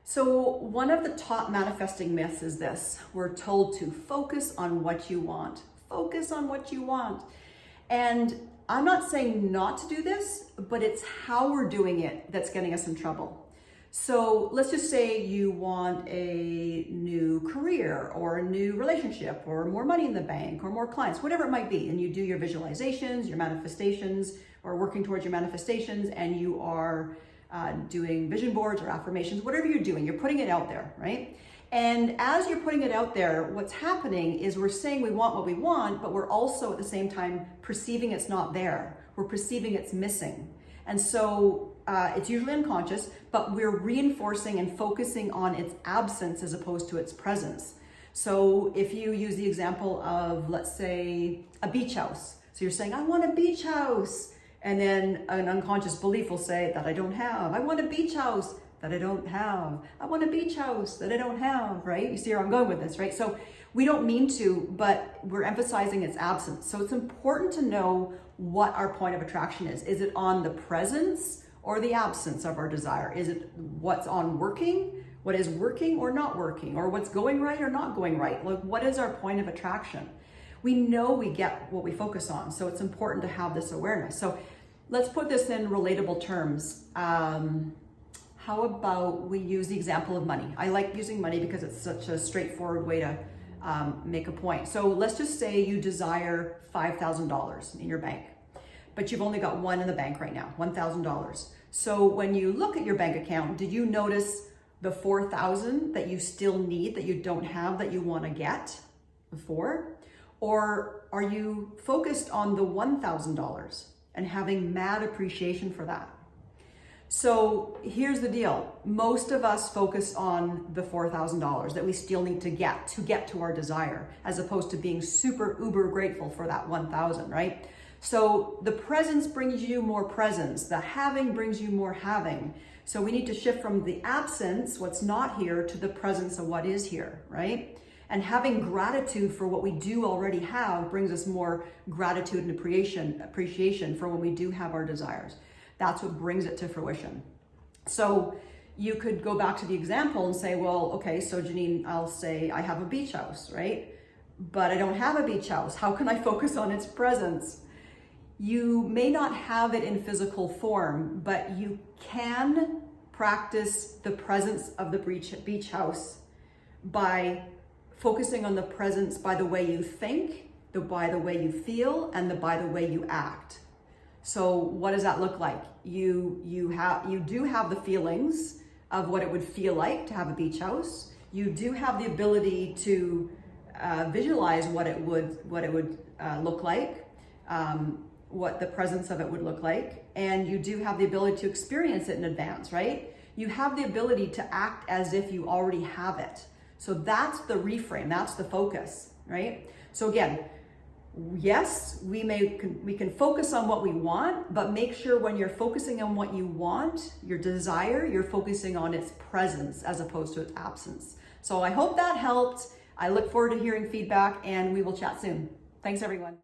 So one of the top manifesting myths is this: we're told to focus on what you want. Focus on what you want. And I'm not saying not to do this, but it's how we're doing it that's getting us in trouble. So let's just say you want a new career or a new relationship or more money in the bank or more clients, whatever it might be. And you do your visualizations, your manifestations, or working towards your manifestations, and you are doing vision boards or affirmations, whatever you're doing, you're putting it out there, right? And as you're putting it out there, what's happening is we're saying we want what we want, but we're also at the same time perceiving it's not there. We're perceiving it's missing. And so it's usually unconscious, but we're reinforcing and focusing on its absence as opposed to its presence. So if you use the example of, let's say, a beach house. So you're saying, I want a beach house. And then an unconscious belief will say that I don't have. I want a beach house that I don't have. I want a beach house that I don't have, right? You see where I'm going with this, right? So we don't mean to, but we're emphasizing its absence. So it's important to know what our point of attraction is. Is it on the presence or the absence of our desire? Is it what's on working, what is working or not working, or what's going right or not going right? Like, what is our point of attraction? We know we get what we focus on, so it's important to have this awareness. So let's put this in relatable terms. How about we use the example of money? I like using money because it's such a straightforward way to make a point. So let's just say you desire $5,000 in your bank, but you've only got one in the bank right now, $1,000. So when you look at your bank account, did you notice the $4,000 that you still need, that you don't have, that you want to get before? Or are you focused on the $1,000 and having mad appreciation for that? So here's the deal. Most of us focus on the $4,000 that we still need to get to our desire, as opposed to being super uber grateful for that 1,000, right? So the presence brings you more presence. The having brings you more having. So we need to shift from the absence, what's not here, to the presence of what is here, right? And having gratitude for what we do already have brings us more gratitude and appreciation for when we do have our desires. That's what brings it to fruition. So you could go back to the example and say, well, okay, so Janine, I'll say I have a beach house, right? But I don't have a beach house. How can I focus on its presence? You may not have it in physical form, but you can practice the presence of the beach house by focusing on the presence by the way you think, by the way you feel, and by the way you act. So what does that look like? You do have the feelings of what it would feel like to have a beach house. You do have the ability to visualize what it would look like, what the presence of it would look like, and you do have the ability to experience it in advance, right? You have the ability to act as if you already have it. So that's the reframe, that's the focus, right? So again, yes, we can focus on what we want, but make sure when you're focusing on what you want, your desire, you're focusing on its presence as opposed to its absence. So I hope that helped. I look forward to hearing feedback, and we will chat soon. Thanks, everyone.